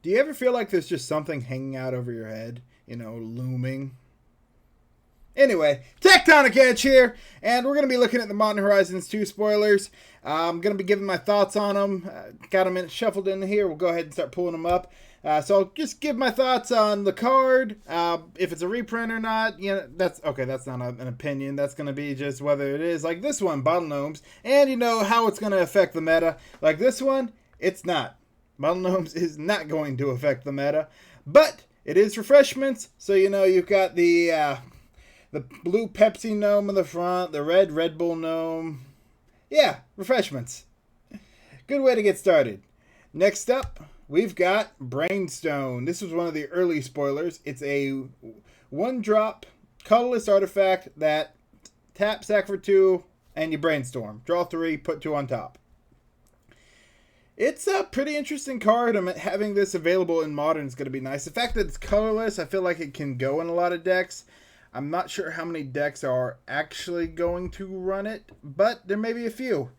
Do you ever feel like there's just something hanging out over your head? You know, looming? Anyway, Tectonic Edge here, and we're going to be looking at the Modern Horizons 2 spoilers. I'm going to be giving my thoughts on them. Got them shuffled in here. We'll go ahead and start pulling them up. So I'll just give my thoughts on the card, if it's a reprint or not. You know, that's okay. That's not an opinion. That's going to be just whether it is like this one, Bottle Gnomes, and you know how it's going to affect the meta. Like this one, it's not. Bottle Gnomes is not going to affect the meta, but it is refreshments. So you know you've got the blue Pepsi gnome in the front, the red Red Bull gnome. Yeah, refreshments. Good way to get started. Next up, we've got Brainstorm. This was one of the early spoilers. It's a 1-drop colorless artifact that tap, sack for 2, and you brainstorm. Draw 3, put 2 on top. It's a pretty interesting card. I mean, having this available in Modern is going to be nice. The fact that it's colorless, I feel like it can go in a lot of decks. I'm not sure how many decks are actually going to run it, but there may be a few.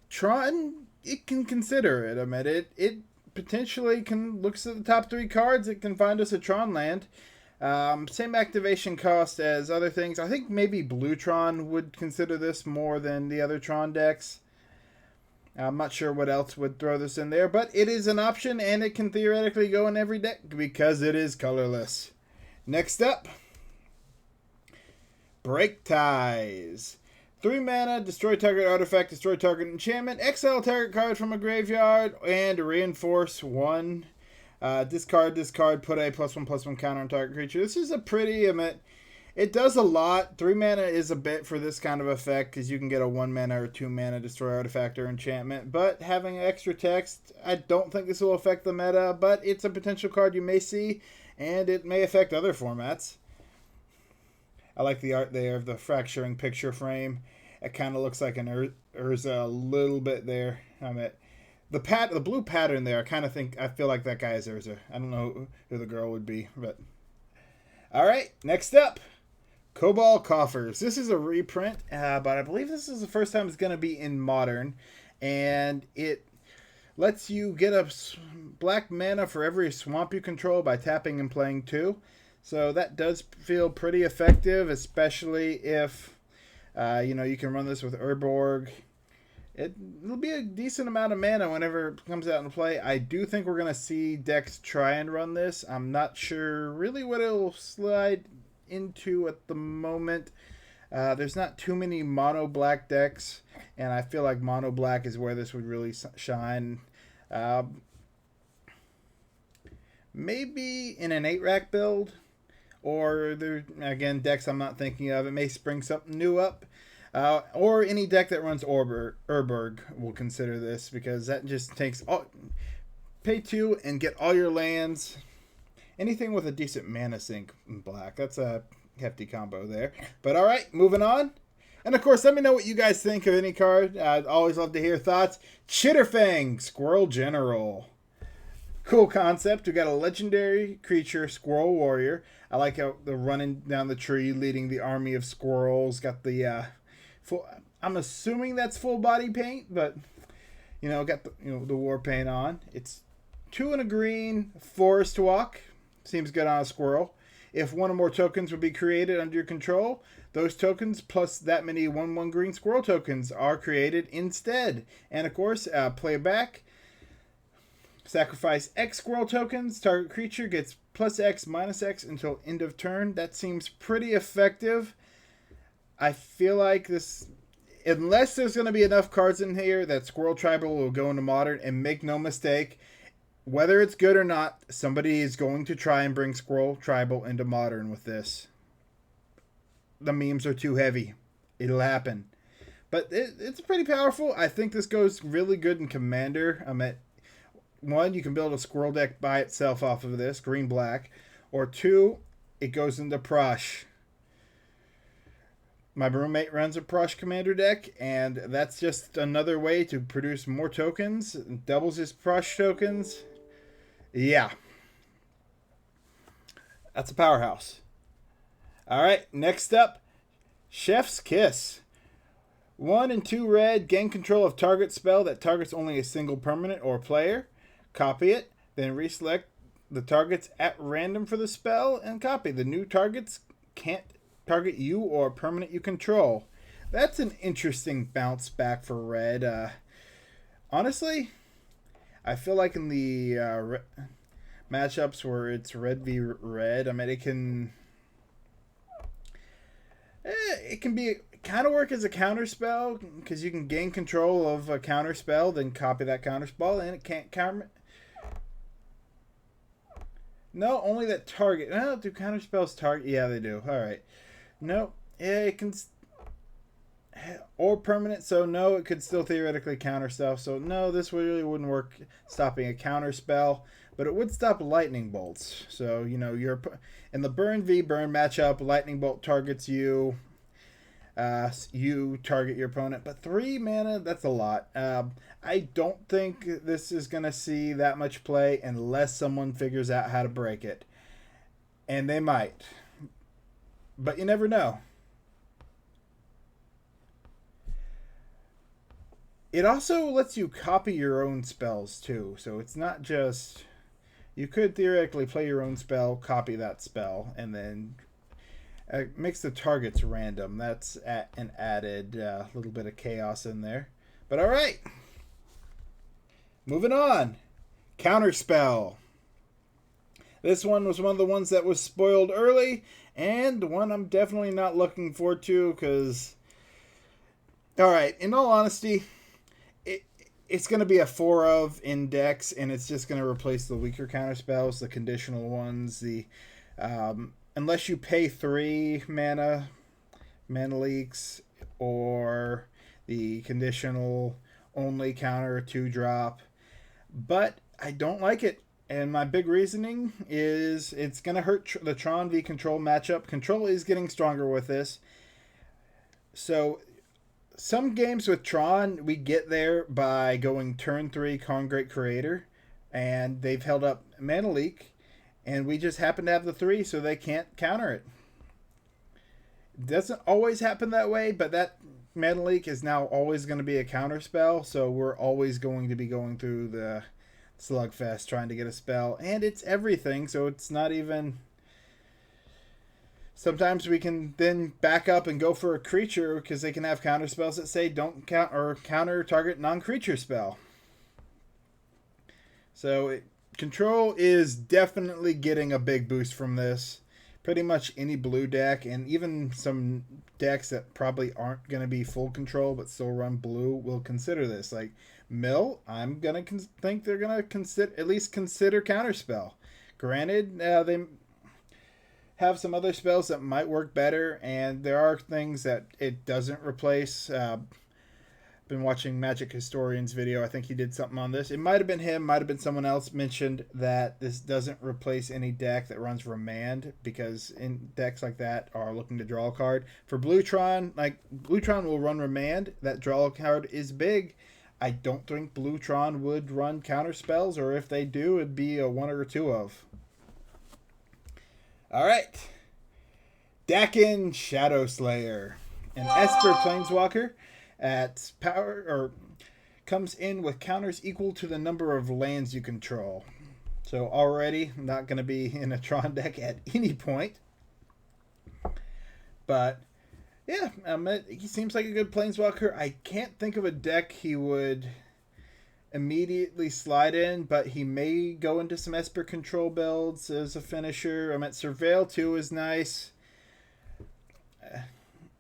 Tron, it can consider it. I mean, it potentially can looks at the top 3 cards. It can find us a Tron land. Same activation cost as other things. I think maybe Blue Tron would consider this more than the other Tron decks. I'm not sure what else would throw this in there, but it is an option, and it can theoretically go in every deck because it is colorless. Next up, Break Ties. 3 mana, destroy target artifact, destroy target enchantment, exile target card from a graveyard, and reinforce 1. Discard, put a +1/+1 counter on target creature. This is a pretty, it does a lot. 3 mana is a bit for this kind of effect because you can get a 1 mana or 2 mana destroy artifact or enchantment. But having extra text, I don't think this will affect the meta, but it's a potential card you may see, and it may affect other formats. I like the art there of the fracturing picture frame. It kind of looks like an Urza a little bit there. The blue pattern there, I feel like that guy is Urza. I don't know who the girl would be, but all right. Next up, Cobalt coffers. This is a reprint, but I believe this is the first time it's going to be in Modern, and it lets you get a black mana for every swamp you control by tapping and playing 2. So that does feel pretty effective, especially if, you can run this with Urborg. It'll be a decent amount of mana whenever it comes out into play. I do think we're going to see decks try and run this. I'm not sure really what it'll slide into at the moment. There's not too many mono black decks, and I feel like mono black is where this would really shine. Maybe in an 8-rack build. Or, again, decks I'm not thinking of. It may spring something new up. Or any deck that runs Urborg will consider this. Because that just takes pay 2 and get all your lands. Anything with a decent mana sink in black. That's a hefty combo there. But alright, moving on. And of course, let me know what you guys think of any card. I'd always love to hear thoughts. Chitterfang, Squirrel General. Cool concept. We got a legendary creature, Squirrel Warrior. I like how the running down the tree, leading the army of squirrels. Got the full. I'm assuming that's full body paint, but got the war paint on. It's 2 and a green, forest walk. Seems good on a squirrel. If 1 or more tokens would be created under your control, those tokens plus that many 1/1 green squirrel tokens are created instead. And of course, play back. Sacrifice X squirrel tokens. Target creature gets +X, -X until end of turn. That seems pretty effective. I feel like this, unless there's going to be enough cards in here that Squirrel Tribal will go into Modern, and make no mistake, whether it's good or not, somebody is going to try and bring Squirrel Tribal into Modern with this. The memes are too heavy. It'll happen. But it's pretty powerful. I think this goes really good in Commander. 1, you can build a squirrel deck by itself off of this, green-black. Or 2, it goes into Prosh. My roommate runs a Prosh Commander deck, and that's just another way to produce more tokens. It doubles his Prosh tokens. Yeah. That's a powerhouse. Alright, next up, Chef's Kiss. 1 and 2 red, gain control of target spell that targets only a single permanent or player. Copy it, then reselect the targets at random for the spell and copy. The new targets can't target you or a permanent you control. That's an interesting bounce back for red. Honestly, I feel like in the matchups where it's red v red, I mean, it can be kind of work as a counterspell because you can gain control of a counterspell, then copy that counterspell, and it can't counter. No, only that target. No, do counterspells target? Yeah, they do. All right. No, yeah, it can. Or permanent, so no, it could still theoretically counter stuff. So no, this really wouldn't work stopping a counter spell, but it would stop lightning bolts. So, you know, you're in the burn v burn matchup, lightning bolt targets you. You target your opponent, but 3 mana, that's a lot. I don't think this is going to see that much play unless someone figures out how to break it. And they might. But you never know. It also lets you copy your own spells too. So it's not just... You could theoretically play your own spell, copy that spell, and then makes the targets random. That's an added little bit of chaos in there. But alright. Moving on. Counterspell. This one was one of the ones that was spoiled early, and one I'm definitely not looking forward to because... Alright, in all honesty... It's going to be a 4 of index, and it's just going to replace the weaker counter spells, the conditional ones, the unless you pay 3 mana leaks, or the conditional only counter 2-drop. But I don't like it, and my big reasoning is it's going to hurt the Tron v Control matchup. Control is getting stronger with this. So... Some games with Tron, we get there by going turn 3 Congregate Creator, and they've held up Mana Leak, and we just happen to have the 3, so they can't counter it. It doesn't always happen that way, but that Mana Leak is now always going to be a counter spell, so we're always going to be going through the slugfest trying to get a spell, and it's everything, so it's not even... Sometimes we can then back up and go for a creature because they can have counter spells that say don't count or counter target non-creature spell. So control is definitely getting a big boost from this. Pretty much any blue deck, and even some decks that probably aren't going to be full control but still run blue will consider this. Like Mill, I'm going to think they're going to at least consider counterspell. Granted, they have some other spells that might work better, and there are things that it doesn't replace. Been watching Magic Historian's video. I think he did something on this. It might have been him, might have been someone else mentioned that this doesn't replace any deck that runs Remand, because in decks like that are looking to draw a card. For Bluetron, like Bluetron will run Remand. That draw card is big. I don't think Bluetron would run counter spells, or if they do, it'd be a 1 or 2 of. Alright. Dakin Shadowslayer. An Esper Planeswalker at power, or comes in with counters equal to the number of lands you control. So already not going to be in a Tron deck at any point. But yeah, he seems like a good Planeswalker. I can't think of a deck he would immediately slide in, but he may go into some Esper control builds as a finisher. Surveil 2 is nice.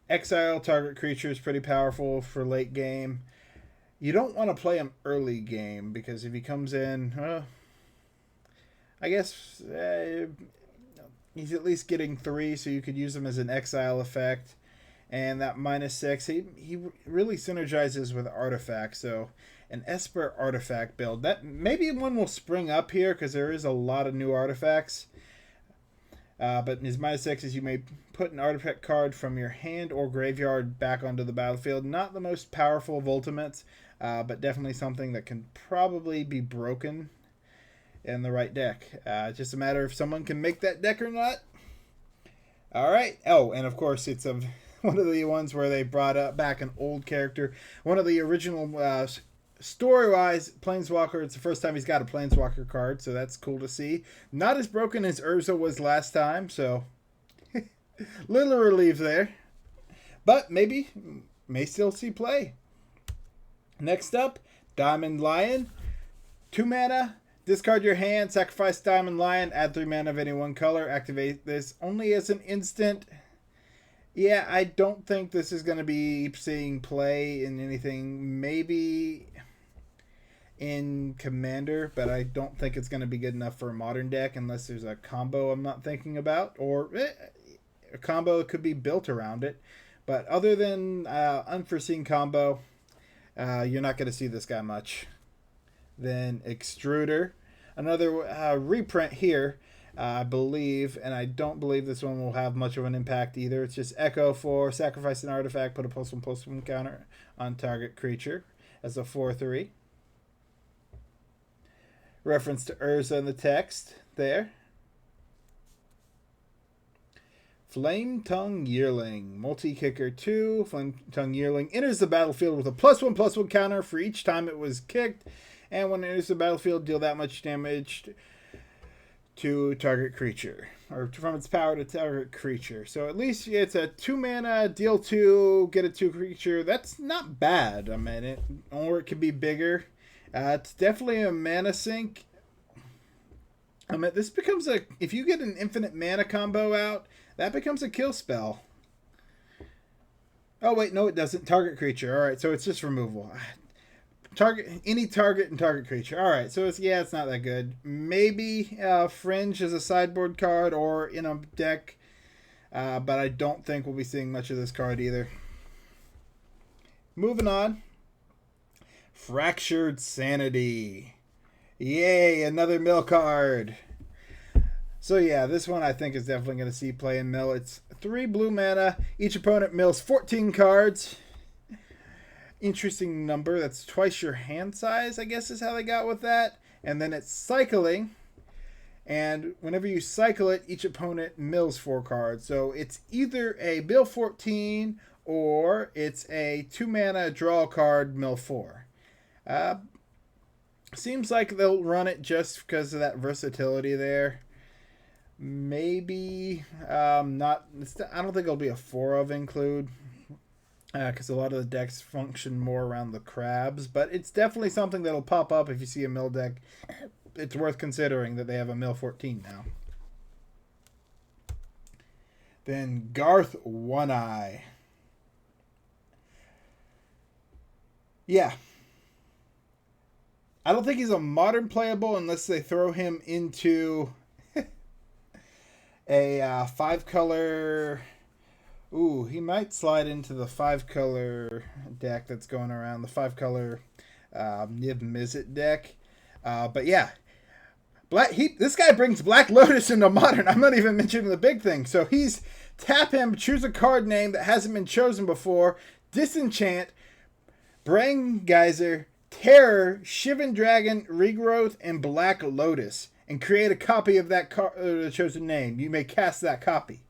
Exile target creature is pretty powerful for late game. You don't want to play him early game, because if he comes in, I guess he's at least getting 3, so you could use him as an exile effect. And that -6, he really synergizes with artifacts, so an Esper artifact build, that maybe one will spring up here because there is a lot of new artifacts. But his -6 is you may put an artifact card from your hand or graveyard back onto the battlefield. Not the most powerful of ultimates, but definitely something that can probably be broken in the right deck. Just a matter if someone can make that deck or not. All right. Oh, and of course it's one of the ones where they brought up back an old character. One of the original Story-wise, Planeswalker, it's the first time he's got a Planeswalker card, so that's cool to see. Not as broken as Urza was last time, so little relief there. But maybe, may still see play. Next up, Diamond Lion. 2 mana, discard your hand, sacrifice Diamond Lion, add 3 mana of any one color, activate this only as an instant. Yeah, I don't think this is going to be seeing play in anything, maybe in Commander, but I don't think it's going to be good enough for a Modern deck unless there's a combo I'm not thinking about, or a combo that could be built around it. But other than unforeseen combo, you're not going to see this guy much. Then Extruder, another reprint here, I believe, and I don't believe this one will have much of an impact either. It's just Echo for sacrifice an artifact, put a +1/+1 counter on target creature as a 4/3. Reference to Urza in the text there. Flame Tongue Yearling, multi-kicker 2. Flame Tongue Yearling enters the battlefield with a +1/+1 counter for each time it was kicked, and when it enters the battlefield, deal that much damage to target creature, or from its power to target creature. So at least it's a 2 mana, deal 2, get a 2 creature. That's not bad. I mean, or it could be bigger. It's definitely a mana sink. I mean, this becomes if you get an infinite mana combo out, that becomes a kill spell. Oh wait, no it doesn't. Target creature. Alright, so it's just removal. Any target and target creature. Alright, so it's not that good. Maybe Fringe as a sideboard card or in a deck. But I don't think we'll be seeing much of this card either. Moving on. Fractured Sanity. Yay, another mill card. So yeah, this one I think is definitely going to see play in mill. It's 3 blue mana. Each opponent mills 14 cards. Interesting number. That's twice your hand size, I guess is how they got with that. And then it's cycling. And whenever you cycle it, each opponent mills 4 cards. So it's either a mill 14 or it's a 2 mana draw card, mill 4. Seems like they'll run it just because of that versatility there. Maybe not. I don't think it'll be a 4 of include because a lot of the decks function more around the crabs. But it's definitely something that'll pop up if you see a mill deck. It's worth considering that they have a mill 14 now. Then Garth One Eye. Yeah. I don't think he's a modern playable unless they throw him into a 5-color. Ooh, he might slide into the 5-color deck that's going around, the 5-color Niv Mizzet deck. But yeah, this guy brings Black Lotus into modern. I'm not even mentioning the big thing. So he's tap him, choose a card name that hasn't been chosen before, disenchant, Brain Geyser, Terror, Shivan Dragon, Regrowth, and Black Lotus, and create a copy of that chosen name. You may cast that copy.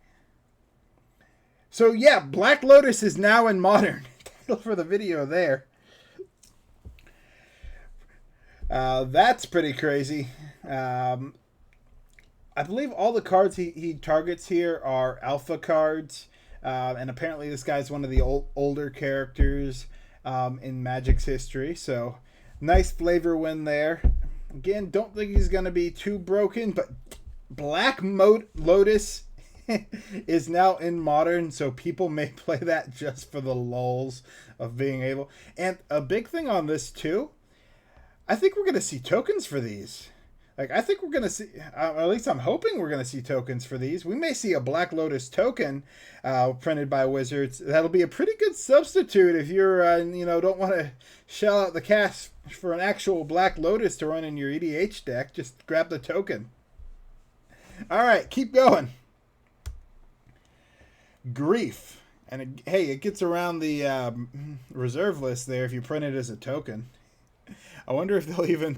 So yeah, Black Lotus is now in modern. Title for the video there. That's pretty crazy. I believe all the cards he targets here are alpha cards, and apparently this guy's one of the older characters in Magic's history. So nice flavor win there. Again, don't think he's going to be too broken, but Black Lotus is now in modern, so people may play that just for the lulz of being able. And a big thing on this too, I think we're going to see tokens for these. Like, I think we're going to see, at least I'm hoping we're going to see tokens for these. We may see a Black Lotus token printed by Wizards. That'll be a pretty good substitute if you're, don't want to shell out the cash for an actual Black Lotus to run in your EDH deck. Just grab the token. All right, keep going. Grief. And it gets around the reserve list there if you print it as a token. I wonder if they'll even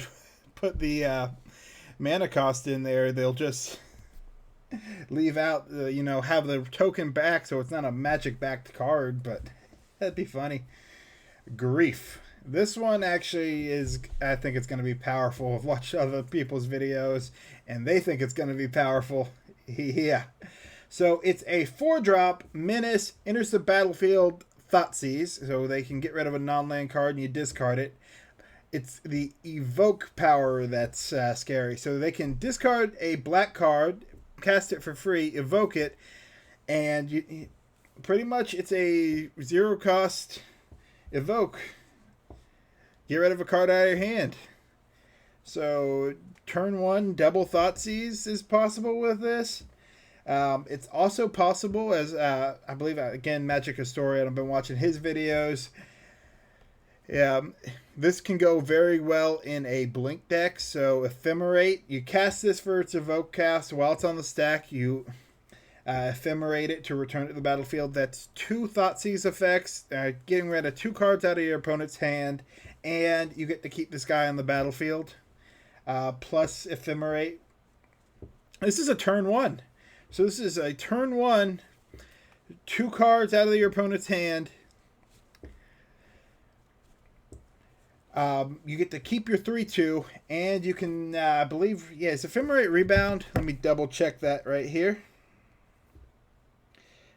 put the mana cost in there. They'll just leave out, have the token back so it's not a magic backed card, but that'd be funny. Grief. This one actually is, I think it's going to be powerful. I've watched other people's videos, and they think it's going to be powerful. Yeah. So it's a 4-drop Menace, enters the battlefield, Thoughtseize, so they can get rid of a non-land card and you discard it. It's the evoke power that's scary. So they can discard a black card, cast it for free, evoke it, and you, pretty much it's a 0-cost evoke. Get rid of a card out of your hand. So turn 1 double Thoughtseize is possible with this. It's also possible, as I believe, again, Magic Historian, I've been watching his videos. This can go very well in a blink deck. So Ephemerate, you cast this for its evoke cast. While it's on the stack, you Ephemerate it to return it to the battlefield. That's 2 Thoughtseize effects, getting rid of 2 cards out of your opponent's hand, and you get to keep this guy on the battlefield. Plus Ephemerate. This is a turn 1. So this is a turn 1, 2 cards out of your opponent's hand. You get to keep your 3/2, and you can, I believe, it's Ephemerate Rebound. Let me double check that right here.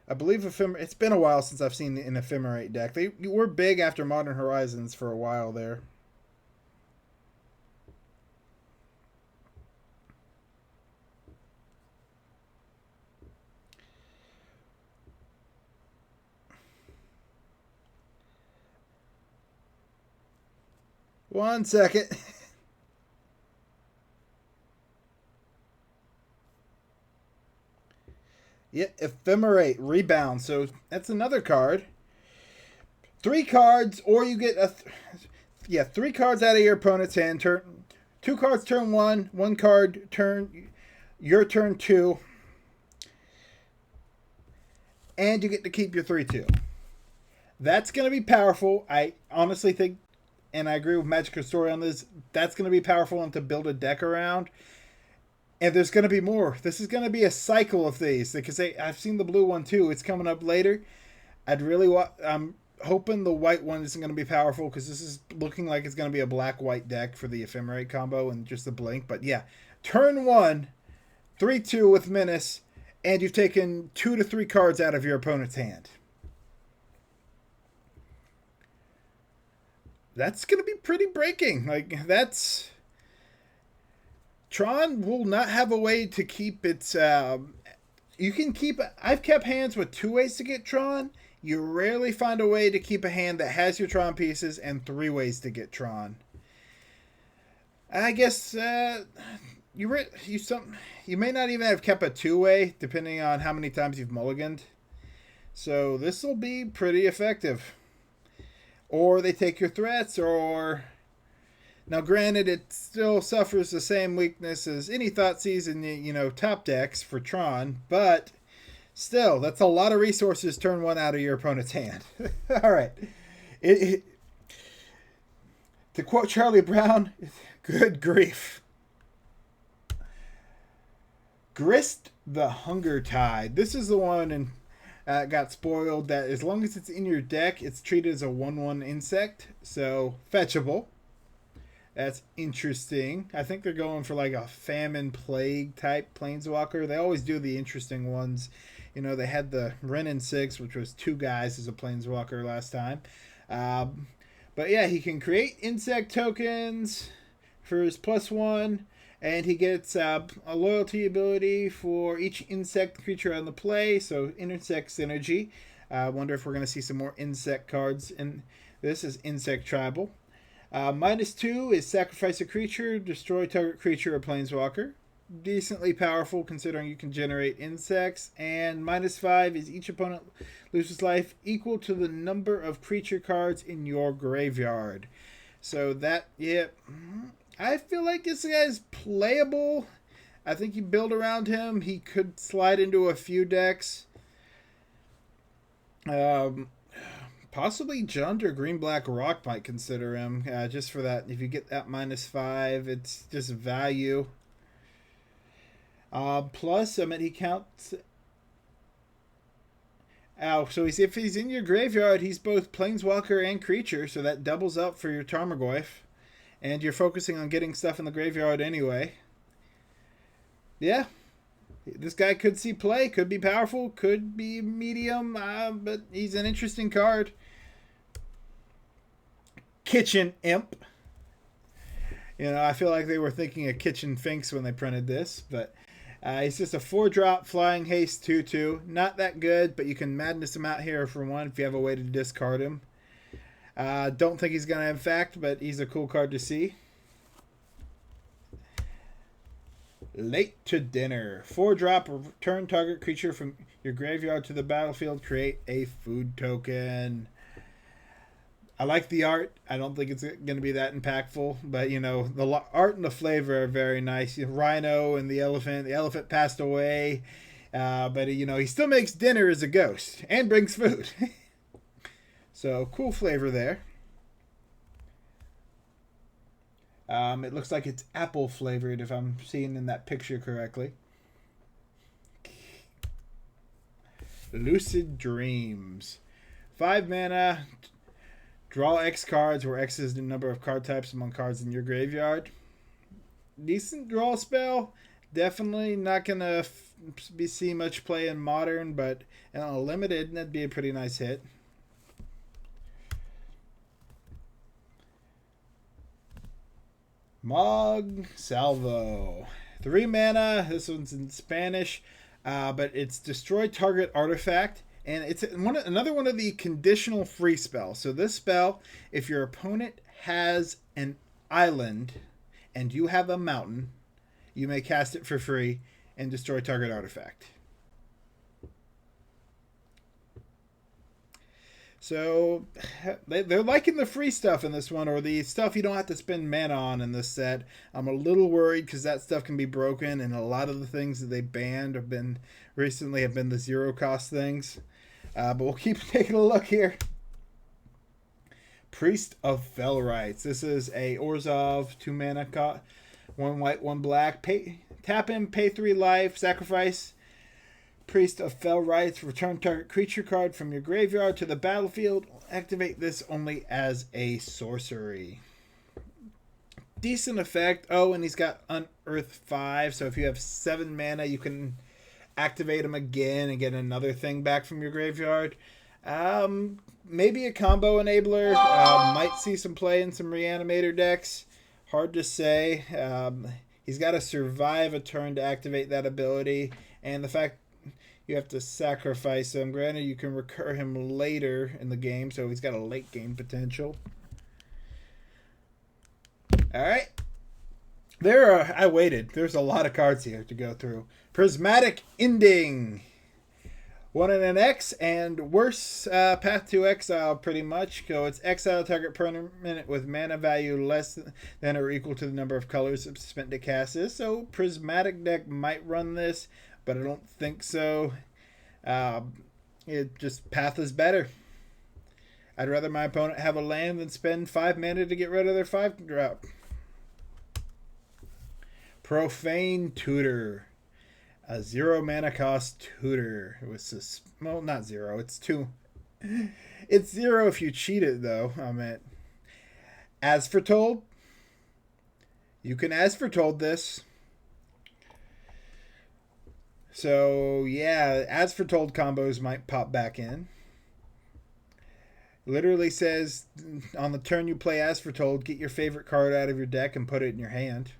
I believe it's been a while since I've seen an Ephemerate deck. They were big after Modern Horizons for a while there. One second. Ephemerate Rebound. So that's another card. 3 cards, or you get 3 cards out of your opponent's hand. 2 cards turn 1, 1 card your turn 2, and you get to keep your 3/2. That's going to be powerful. I honestly think, and I agree with Magic Story on this, that's going to be powerful and to build a deck around. And there's going to be more. This is going to be a cycle of these, because I've seen the blue one too. It's coming up later. I'm hoping the white one isn't going to be powerful, because this is looking like it's going to be a black-white deck for the Ephemerate combo and just the blink. But yeah, turn 1, 3/2 with Menace, and you've taken 2 to 3 cards out of your opponent's hand. That's going to be pretty breaking. Like, that's... Tron will not have a way to keep its... you can keep... I've kept hands with 2 ways to get Tron. You rarely find a way to keep a hand that has your Tron pieces and 3 ways to get Tron. I guess you may not even have kept a 2-way, depending on how many times you've mulliganed. So this will be pretty effective. Or they take your threats, or... Now, granted, it still suffers the same weakness as any Thoughtseize in, top decks for Tron, but still, that's a lot of resources turn 1 out of your opponent's hand. All right. To quote Charlie Brown, good grief. Grist the Hunger Tide. This is the one and got spoiled that as long as it's in your deck, it's treated as a 1/1 insect, so fetchable. That's interesting. I think they're going for like a famine plague type planeswalker. They always do the interesting ones. They had the Renin 6, which was 2 guys as a planeswalker last time. But yeah, he can create insect tokens for his +1, and he gets a loyalty ability for each insect creature on the play, so insect synergy. I wonder if we're going to see some more insect cards. And this is Insect Tribal. -2 is sacrifice a creature, destroy target creature or planeswalker. Decently powerful considering you can generate insects. And -5 is each opponent loses life equal to the number of creature cards in your graveyard. So that, I feel like this guy's playable. I think you build around him. He could slide into a few decks. Possibly Jund or Green Black Rock might consider him, just for that. If you get that -5, it's just value. Plus, he counts. So if he's in your graveyard, he's both Planeswalker and creature, so that doubles up for your Tarmogoyf. And you're focusing on getting stuff in the graveyard anyway. Yeah. This guy could see play, could be powerful, could be medium, but he's an interesting card. Kitchen Imp. You know, I feel like they were thinking of Kitchen Finks when they printed this, but he's just a 4-drop flying haste 2/2. Not that good, but you can madness him out here for 1 if you have a way to discard him. Don't think he's going to impact, but he's a cool card to see. Late to Dinner. 4-drop, return target creature from your graveyard to the battlefield. Create a food token. I like the art. I don't think it's going to be that impactful, but you know, the art and the flavor are very nice. Rhino and the elephant. The elephant passed away, but you know, he still makes dinner as a ghost and brings food. So cool flavor there. It looks like it's apple flavored if I'm seeing in that picture correctly. Lucid Dreams. 5 mana. Draw X cards, where X is the number of card types among cards in your graveyard. Decent draw spell. Definitely not going to see much play in Modern, but in a limited, that'd be a pretty nice hit. Mog Salvo. 3 mana. This one's in Spanish, but it's destroy target artifact, and it's another one of the conditional free spells. So this spell, if your opponent has an island and you have a mountain, you may cast it for free and destroy target artifact. So they're liking the free stuff in this one, or the stuff you don't have to spend mana on in this set. I'm a little worried because that stuff can be broken, and a lot of the things that they banned have been the 0 cost things. But we'll keep taking a look here. Priest of Felrites. This is a Orzhov 2 mana, 1 white, 1 black. Tap him, pay 3 life, sacrifice. Priest of Felrites, return target creature card from your graveyard to the battlefield. Activate this only as a sorcery. Decent effect. Oh, and he's got Unearth 5, so if you have 7 mana, you can activate him again and get another thing back from your graveyard. Maybe a combo enabler. Might see some play in some Reanimator decks. Hard to say. He's got to survive a turn to activate that ability, and the fact you have to sacrifice him. Granted, you can recur him later in the game, so he's got a late game potential. All right. I waited. There's a lot of cards here to go through. Prismatic Ending. 1 and an X, and worse path to exile, pretty much. So it's exile target permanent with mana value less than or equal to the number of colors spent to cast this. So Prismatic deck might run this, but I don't think so. It just path is better. I'd rather my opponent have a land than spend 5 mana to get rid of their 5-drop. Profane Tutor. A 0 mana cost Tutor. It was well, not 0. It's 2. It's 0 if you cheat it, though. I meant, as foretold. You can as foretold this. So, yeah, as foretold combos might pop back in. Literally says, on the turn you play as foretold, get your favorite card out of your deck and put it in your hand.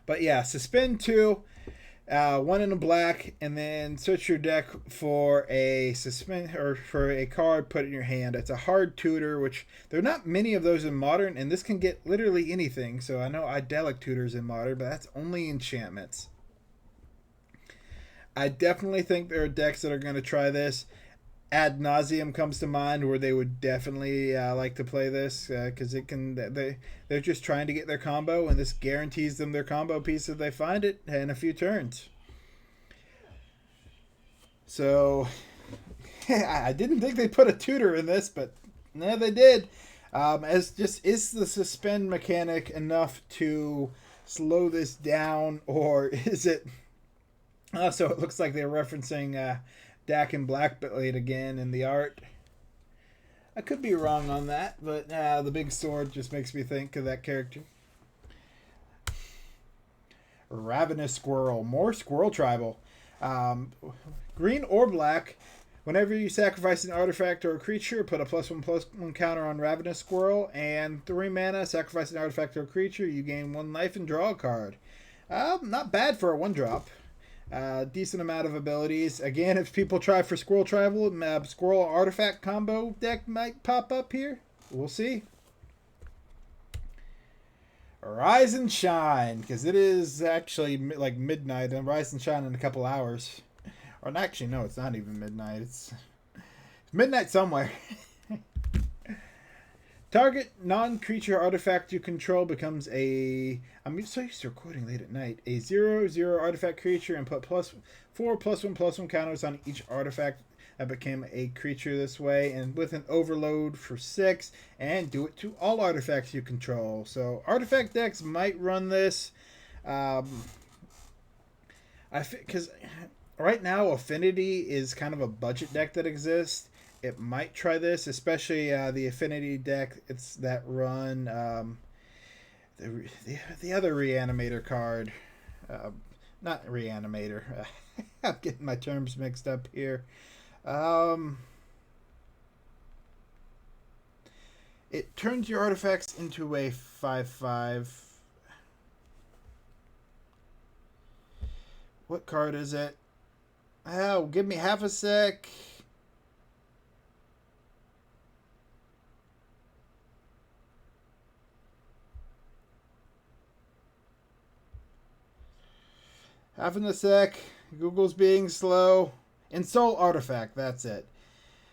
But yeah, suspend 2, 1 in a black, and then search your deck for a card, put it in your hand. It's a hard tutor, which there are not many of those in Modern, and this can get literally anything. So I know Idyllic Tutors in Modern, but that's only enchantments. I definitely think there are decks that are going to try this. Ad Nauseam comes to mind, where they would definitely like to play this, because they're just trying to get their combo, and this guarantees them their combo piece if they find it in a few turns. So I didn't think they put a tutor in this, but no, they did. Is the suspend mechanic enough to slow this down, or is it? So it looks like they're referencing Dak and Blackblade again in the art. I could be wrong on that, but the big sword just makes me think of that character. Ravenous Squirrel. More Squirrel Tribal. Green or black. Whenever you sacrifice an artifact or a creature, put a +1/+1 counter on Ravenous Squirrel. And 3 mana, sacrifice an artifact or a creature. You gain 1 life and draw a card. Not bad for a 1-drop. Decent amount of abilities. Again, if people try for Squirrel Tribal, Squirrel Artifact combo deck might pop up here. We'll see. Rise and Shine, because it is actually like midnight, and Rise and Shine in a couple hours. Or actually, no, it's not even midnight. It's midnight somewhere. Target non-creature artifact you control becomes a... I'm so used to recording late at night. A 0/0 artifact creature, and put +4/+1/+1 counters on each artifact that became a creature this way. And with an overload for 6. And do it to all artifacts you control. So artifact decks might run this. Because right now Affinity is kind of a budget deck that exists. It might try this, especially the Affinity deck. It's that run the other Reanimator card. Not Reanimator. I'm getting my terms mixed up here. It turns your artifacts into a 5/5. What card is it? Oh, give me half a sec. Having a sec. Google's being slow. Ensoul Artifact, that's it.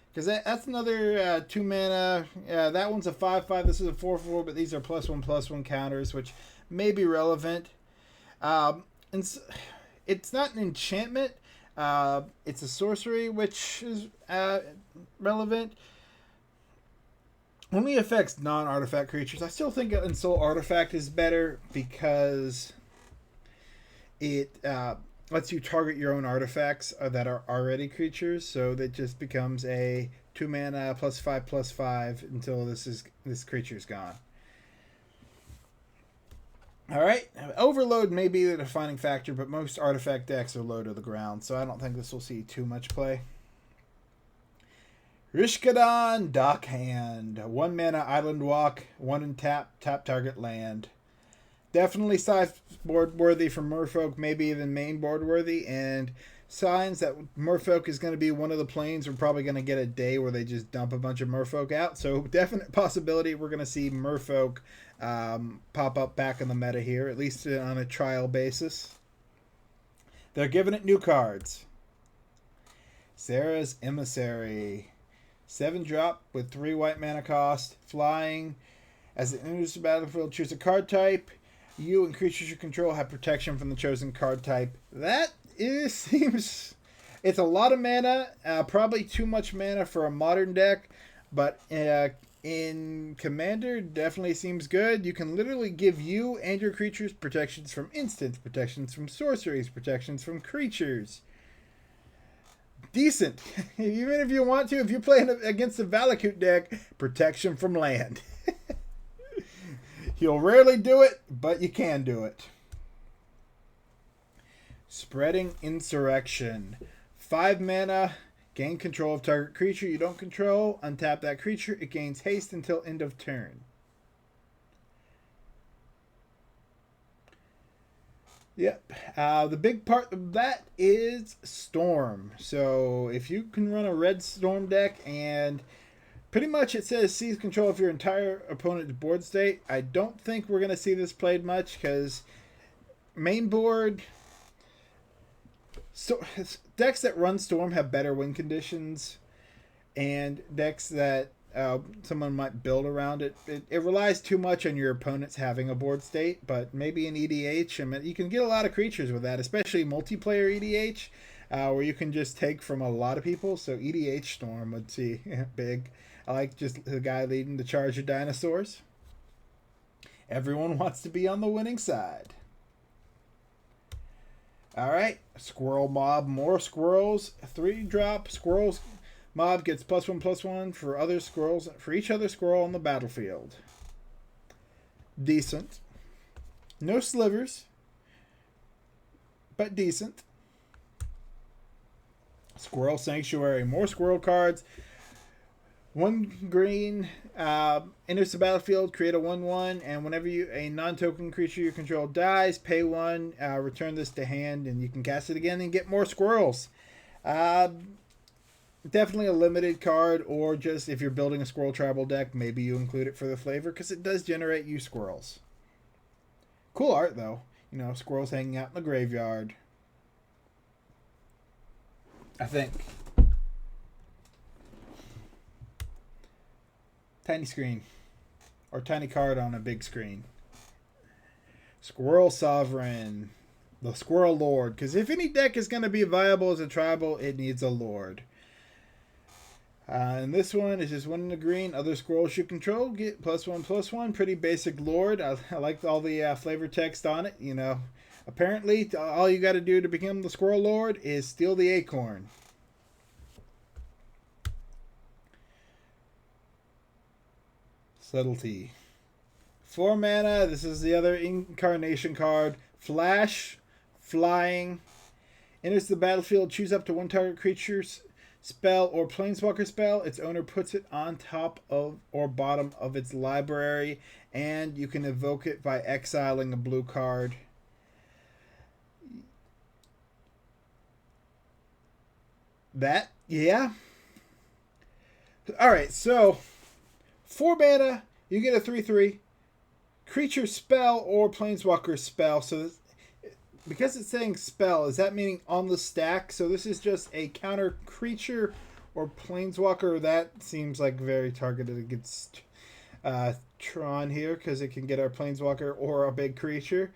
Because that's another 2 mana. Yeah, that one's a 5/5. This is a 4/4, but these are +1/+1 counters, which may be relevant. And it's not an enchantment. It's a sorcery, which is relevant. Only affects non-artifact creatures. I still think Ensoul Artifact is better because it lets you target your own artifacts that are already creatures, so that just becomes a 2 mana +5/+5 until this creature's gone. Alright, Overload may be the defining factor, but most artifact decks are low to the ground, so I don't think this will see too much play. Rishkadan Dockhand. 1 mana Island Walk, 1 in tap target land. Definitely sideboard worthy for Merfolk, maybe even main board worthy, and signs that Merfolk is going to be one of the planes. We're probably going to get a day where they just dump a bunch of Merfolk out, so definite possibility we're going to see Merfolk pop up back in the meta here, at least on a trial basis. They're giving it new cards. Sarah's Emissary. 7-drop with 3 white mana cost, flying. As it enters the battlefield, choose a card type. You and creatures you control have protection from the chosen card type. That seems... It's a lot of mana, probably too much mana for a modern deck, but in Commander, definitely seems good. You can literally give you and your creatures protections from instants, protections from sorceries, protections from creatures. Decent. Even if you want to, if you're playing against a Valakut deck, protection from land. You'll rarely do it, but you can do it. Spreading Insurrection. 5 mana, gain control of target creature you don't control. Untap that creature. It gains haste until end of turn. Yep. The big part of that is Storm. So if you can run a red Storm deck and pretty much it says seize control of your entire opponent's board state. I don't think we're going to see this played much because main board... So decks that run Storm have better win conditions, and decks that someone might build around it. It relies too much on your opponents having a board state, but maybe in EDH, I mean, you can get a lot of creatures with that, especially multiplayer EDH, where you can just take from a lot of people. So EDH Storm would see big. I like just the guy leading the charge of dinosaurs. Everyone wants to be on the winning side. Alright, Squirrel Mob, more squirrels. 3-drop Squirrel Mob gets +1/+1 for other squirrels for each other squirrel on the battlefield. Decent. No slivers, but decent. Squirrel Sanctuary, more squirrel cards. 1 green enters the battlefield, create a 1/1, and whenever a non-token creature you control dies, pay 1, return this to hand, and you can cast it again and get more squirrels. Definitely a limited card, or just if you're building a squirrel tribal deck, maybe you include it for the flavor, because it does generate you squirrels. Cool art, though. You know, squirrels hanging out in the graveyard. I think. Tiny screen. Or tiny card on a big screen. Squirrel Sovereign. The Squirrel Lord. Because if any deck is going to be viable as a tribal, it needs a Lord. And this one is just 1 in the green. Other squirrels you control get +1/+1. Pretty basic Lord. I like all the flavor text on it. You know, apparently all you got to do to become the Squirrel Lord is steal the acorn. Subtlety. 4 mana. This is the other incarnation card. Flash, flying. Enters the battlefield. Choose up to 1 target creature's spell or planeswalker spell. Its owner puts it on top of or bottom of its library, and you can evoke it by exiling a blue card. That, yeah. Alright, so 4 mana, you get a 3/3 creature spell or planeswalker spell. So because it's saying spell, is that meaning on the stack? So this is just a counter creature or planeswalker. That seems like very targeted against Tron here, because it can get our planeswalker or a big creature.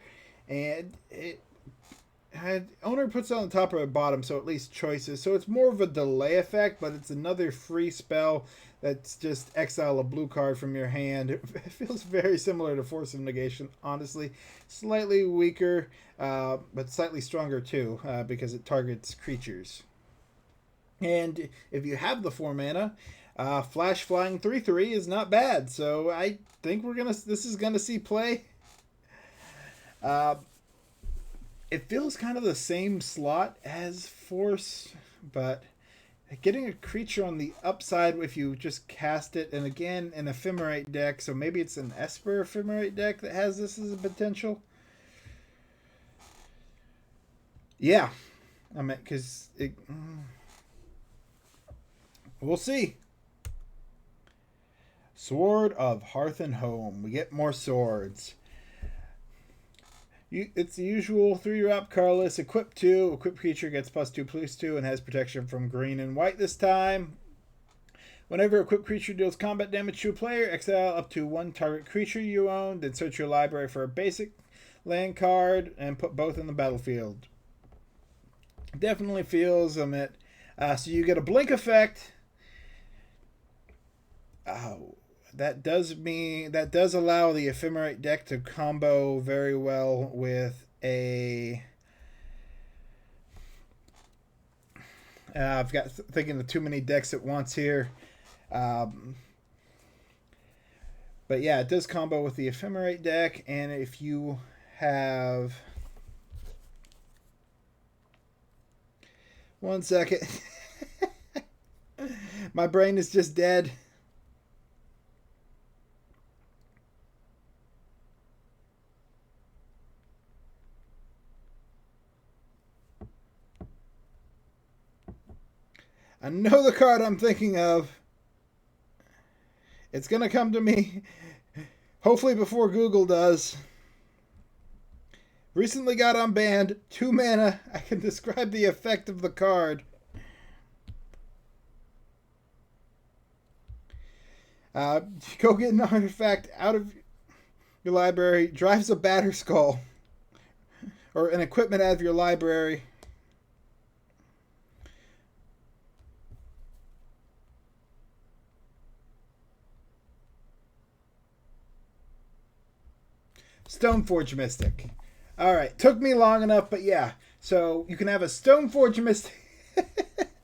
And it owner puts it on the top or the bottom, so at least choices. So it's more of a delay effect, but it's another free spell that's just exile a blue card from your hand. It feels very similar to Force of Negation, honestly. Slightly weaker, but slightly stronger too, because it targets creatures. And if you have the 4 mana, Flash Flying 3/3 is not bad. So I think this is gonna see play. It feels kind of the same slot as Force, but getting a creature on the upside if you just cast it, and again, an Ephemerate deck, so maybe it's an Esper Ephemerate deck that has this as a potential. Yeah. I mean, because we'll see. Sword of Hearth and Home. We get more swords. It's the usual 3-drop colorless. Equip 2. Equip creature gets +2/+2 and has protection from green and white this time. Whenever equipped creature deals combat damage to a player, exile up to 1 target creature you own, then search your library for a basic land card and put both in the battlefield. Definitely feels so you get a blink effect. Oh. That does allow the Ephemerate deck to combo very well with a. I've got thinking of too many decks at once here, but yeah, it does combo with the Ephemerate deck, and if you have 1 second, my brain is just dead. I know the card I'm thinking of. It's going to come to me, hopefully before Google does. Recently got unbanned. 2 mana. I can describe the effect of the card. Go get an artifact out of your library. Drives a batter skull. Or an equipment out of your library. Stoneforge Mystic. Alright, took me long enough, but yeah. So you can have a Stoneforge Mystic.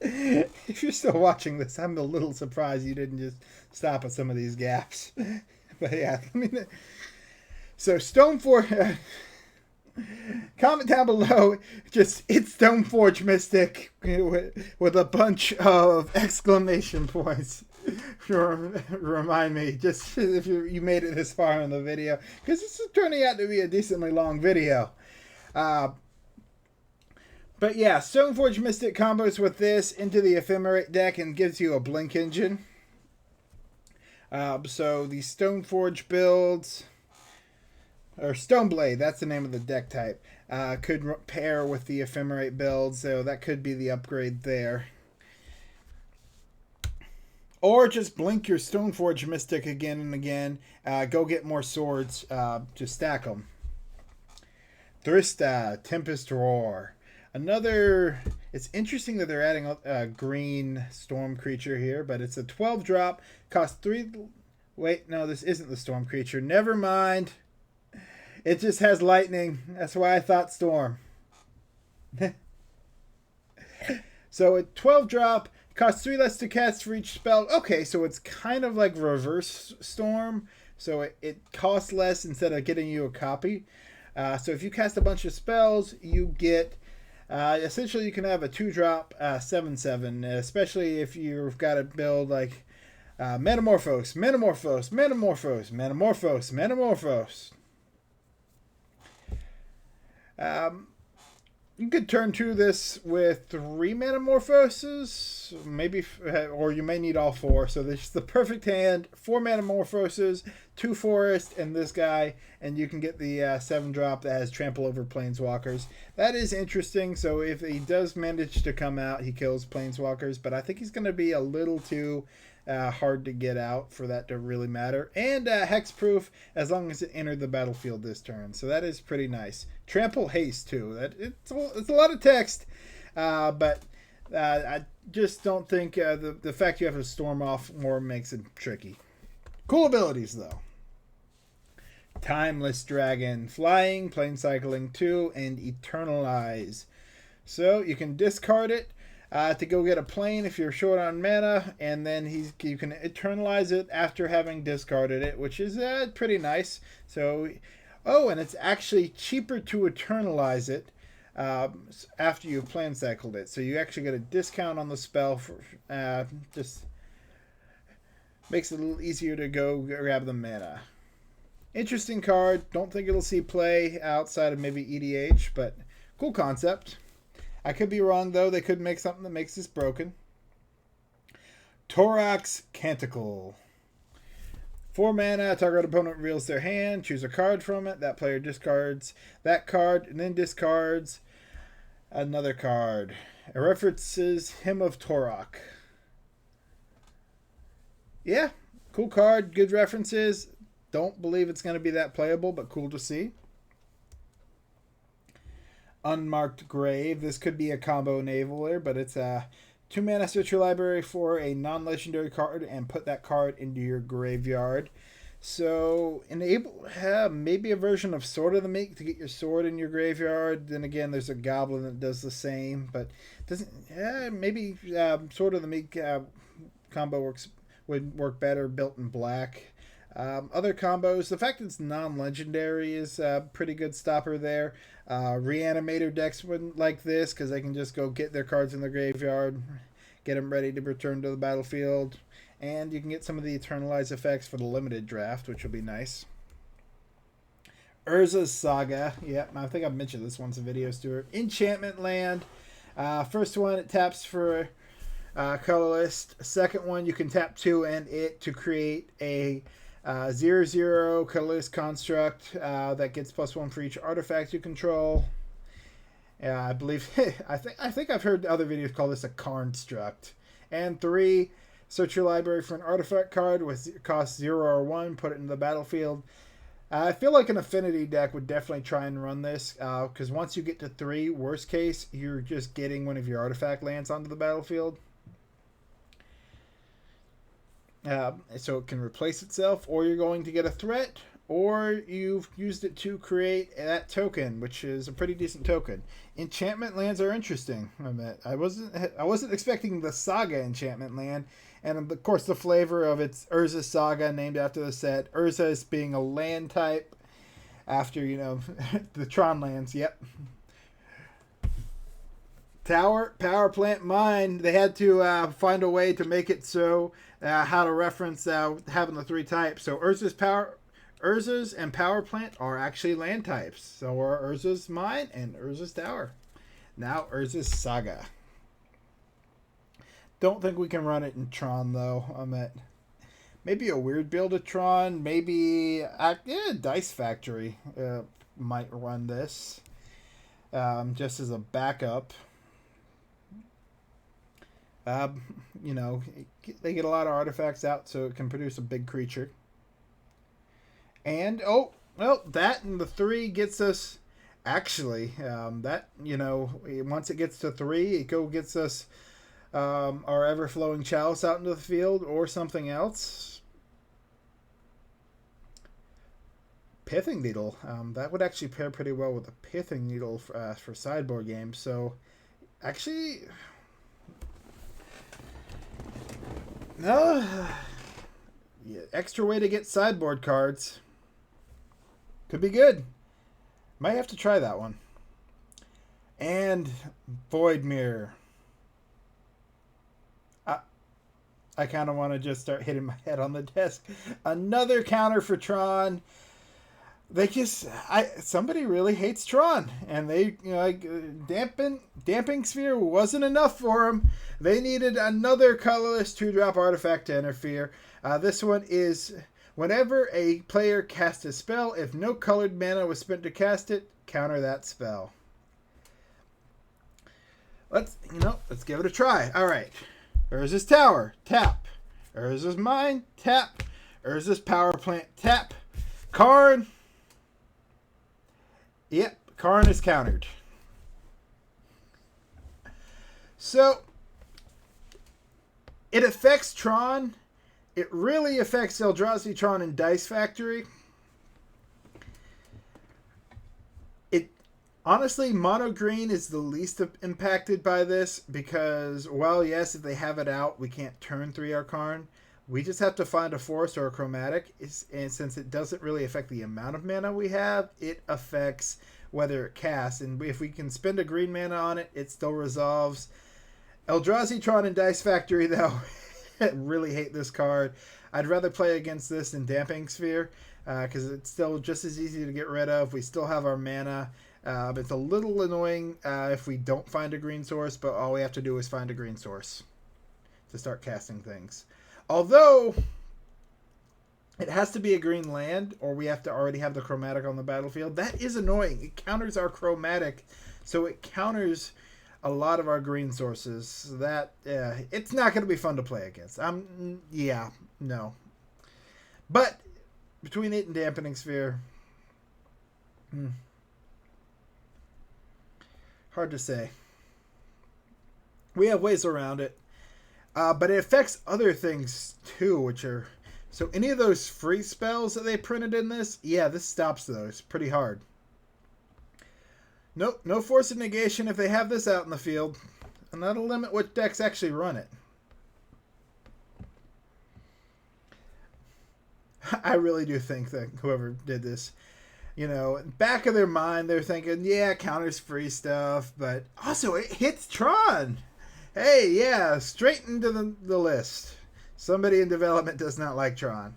If you're still watching this, I'm a little surprised you didn't just stop at some of these gaps. But yeah, so Stoneforge. Comment down below, just it's Stoneforge Mystic with a bunch of exclamation points. Remind me, just if you made it this far in the video, because this is turning out to be a decently long video. But yeah, Stoneforge Mystic combos with this into the Ephemerate deck and gives you a Blink Engine. So the Stoneforge builds, or Stoneblade, that's the name of the deck type, could pair with the Ephemerate build, so that could be the upgrade there. Or just blink your Stoneforge Mystic again and again. Go get more swords to stack them. Thridista, Tempest Roar. Another, it's interesting that they're adding a green storm creature here, but it's a 12 drop, costs 3, wait, no, this isn't the storm creature, never mind. It just has lightning, that's why I thought storm. So a 12 drop, costs 3 less to cast for each spell. Okay, so it's kind of like reverse storm, so it costs less instead of getting you a copy. So if you cast a bunch of spells, you get, essentially you can have a 2-drop 7/7, especially if you've got to build like Metamorphose, Metamorphose, Metamorphose, Metamorphose, Metamorphose. You could turn to this with 3 Metamorphoses, maybe, or you may need all 4. So this is the perfect hand: 4 Metamorphoses, 2 Forest, and this guy, and you can get the 7-drop that has Trample over Planeswalkers. That is interesting. So if he does manage to come out, he kills Planeswalkers, but I think he's going to be a little too hard to get out for that to really matter. And hexproof as long as it entered the battlefield this turn. So that is pretty nice. Trample haste too. It's a lot of text, but I just don't think the fact you have to storm off more makes it tricky. Cool abilities though. Timeless Dragon, Flying, Plane Cycling 2, and Eternalize. So you can discard it to go get a plane if you're short on mana, and then you can Eternalize it after having discarded it, which is pretty nice. So, oh, and it's actually cheaper to Eternalize it after you've plane cycled it. So you actually get a discount on the spell for just makes it a little easier to go grab the mana. Interesting card. Don't think it'll see play outside of maybe EDH, but cool concept. I could be wrong, though. They could make something that makes this broken. Torax Canticle. 4 mana, target opponent reveals their hand. Choose a card from it. That player discards that card and then discards another card. It references Hymn of Torok. Yeah, cool card. Good references. Don't believe it's going to be that playable, but cool to see. Unmarked Grave. This could be a combo enabler, but it's a 2 mana, search your library for a non-legendary card and put that card into your graveyard. So enable maybe a version of Sword of the Meek to get your sword in your graveyard. Then again, there's a goblin that does the same, but doesn't. Maybe Sword of the Meek combo would work better built in black. Other combos, the fact that it's non-legendary is a pretty good stopper there. Reanimator decks wouldn't like this because they can just go get their cards in the graveyard, get them ready to return to the battlefield, and you can get some of the Eternalize effects for the limited draft, which will be nice. Urza's Saga. Yep, I think I've mentioned this once in video, Stewart. Enchantment land. First one, it taps for colorless. Second one, you can tap 2 and it to create a 0/0 colorless construct that gets +1 for each artifact you control. I believe I think I've heard other videos call this a construct. And 3, search your library for an artifact card with cost 0 or 1. Put it in the battlefield. I feel like an affinity deck would definitely try and run this because once you get to 3, worst case, you're just getting one of your artifact lands onto the battlefield. So it can replace itself, or you're going to get a threat, or you've used it to create that token, which is a pretty decent token. Enchantment lands are interesting. I wasn't expecting the Saga enchantment land, and of course the flavor of its Urza Saga, named after the set. Urza is being a land type after the Tron lands. Yep. Tower, power plant, mine. They had to find a way to make it so how to reference having the 3 types. So Urza's and power plant are actually land types. So are Urza's mine and Urza's tower. Now Urza's Saga. Don't think we can run it in Tron though. Maybe a weird build of Tron. Maybe Dice Factory might run this just as a backup. They get a lot of artifacts out, so it can produce a big creature. And that and the 3 gets us. Actually, once it gets to 3, it gets us our ever-flowing chalice out into the field or something else. Pithing Needle. That would actually pair pretty well with the Pithing Needle for sideboard games. So, actually. No, extra way to get sideboard cards. Could be good. Might have to try that one. And Void Mirror. I kind of want to just start hitting my head on the desk. Another counter for Tron. Somebody really hates Tron, and they damping sphere wasn't enough for them. They needed another colorless 2-drop artifact to interfere. This one is whenever a player casts a spell, if no colored mana was spent to cast it, counter that spell. Let's give it a try. All right, Urza's Tower, tap. Urza's Mine, tap. Urza's Power Plant, tap. Karn. Yep, Karn is countered. So, it affects Tron. It really affects Eldrazi, Tron, and Dice Factory. Honestly, mono green is the least impacted by this because, well, yes, if they have it out, we can't turn 3 our Karn. We just have to find a forest or a chromatic, and since it doesn't really affect the amount of mana we have, it affects whether it casts. And if we can spend a green mana on it, it still resolves. Eldrazi, Tron, and Dice Factory, though, really hate this card. I'd rather play against this than Damping Sphere because it's still just as easy to get rid of. We still have our mana. It's a little annoying if we don't find a green source, but all we have to do is find a green source to start casting things. Although, it has to be a green land, or we have to already have the chromatic on the battlefield. That is annoying. It counters our chromatic, so it counters a lot of our green sources. It's not going to be fun to play against. No. But, between it and Dampening Sphere, hard to say. We have ways around it. But it affects other things too, which are... So any of those free spells that they printed in this, this stops those pretty hard. Nope, no Force of Negation if they have this out in the field. And that'll limit what decks actually run it. I really do think that whoever did this, back of their mind, they're thinking, counters free stuff, but also it hits Tron. Hey, straight into the list. Somebody in development does not like Tron.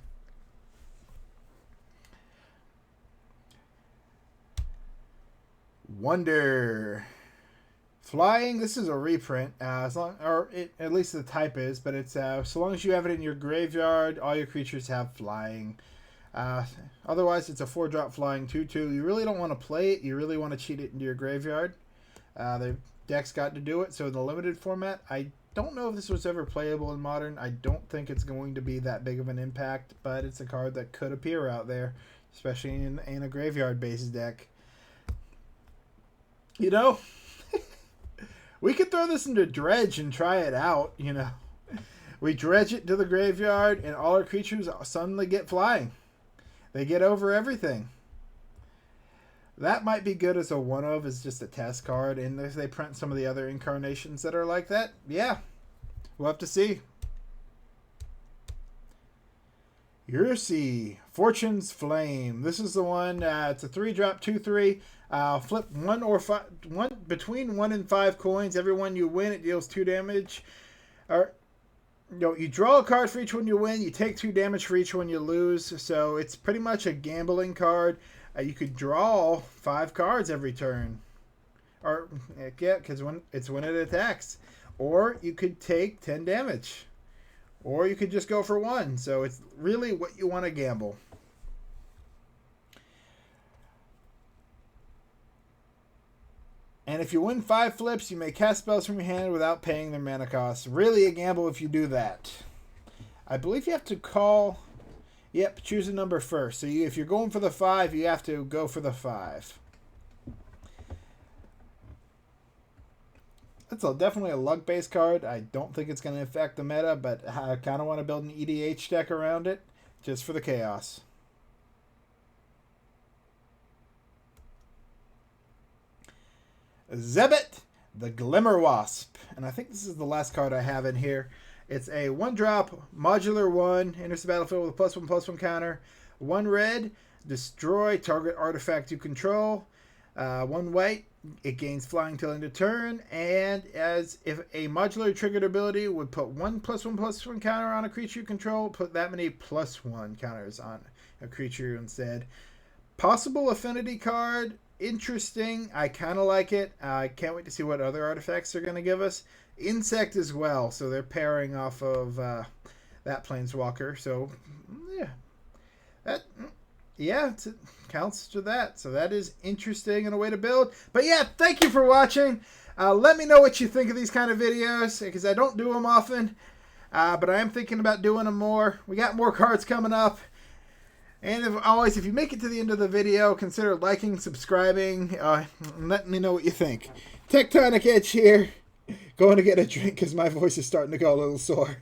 Wonder. Flying, this is a reprint, at least the type is, but it's so long as you have it in your graveyard, all your creatures have flying. Otherwise, it's a 4-drop flying 2/2. You really don't want to play it. You really want to cheat it into your graveyard. The deck's got to do it. So in the limited format, I don't know if this was ever playable in Modern. I don't think it's going to be that big of an impact, but it's a card that could appear out there, especially in a graveyard-based deck. We could throw this into Dredge and try it out, We dredge it to the graveyard, and all our creatures suddenly get flying. They get over everything. That might be good as a one-of, as just a test card. And if they print some of the other incarnations that are like that, yeah. We'll have to see. Ursi, Fortune's Flame. This is the one. It's a 3-drop, 2/3. Flip between 1 and 5 coins. Every one you win, it deals 2 damage. Or you draw a card for each one you win. You take 2 damage for each one you lose. So it's pretty much a gambling card. You could draw 5 cards every turn, or yeah, because when it attacks, or you could take 10 damage. Or you could just go for 1. So it's really what you want to gamble. And if you win 5 flips, you may cast spells from your hand without paying their mana cost. Really a gamble if you do that. I believe you have to call... Yep, choose a number first. So if you're going for the 5, you have to go for the 5. It's definitely a luck-based card. I don't think it's going to affect the meta, but I kind of want to build an EDH deck around it, just for the chaos. Zebet, the Glimmer Wasp. And I think this is the last card I have in here. It's a 1-drop, modular 1, enters the battlefield with a +1/+1 counter. 1 red, destroy target artifact you control. 1 white, it gains flying till end of turn, and as if a modular triggered ability would put 1 +1/+1 counter on a creature you control, put that many +1 counters on a creature instead. Possible affinity card, interesting. I kind of like it. I can't wait to see what other artifacts they're going to give us. Insect as well, so they're pairing off of that Planeswalker. So yeah, it counts to that. So that is interesting and a way to build. But yeah, thank you for watching. Let me know what you think of these kind of videos, because I don't do them often. But I am thinking about doing them more. We got more cards coming up. And if you make it to the end of the video, consider liking, subscribing, and letting me know what you think. Tectonic Edge here. Going to get a drink because my voice is starting to go a little sore.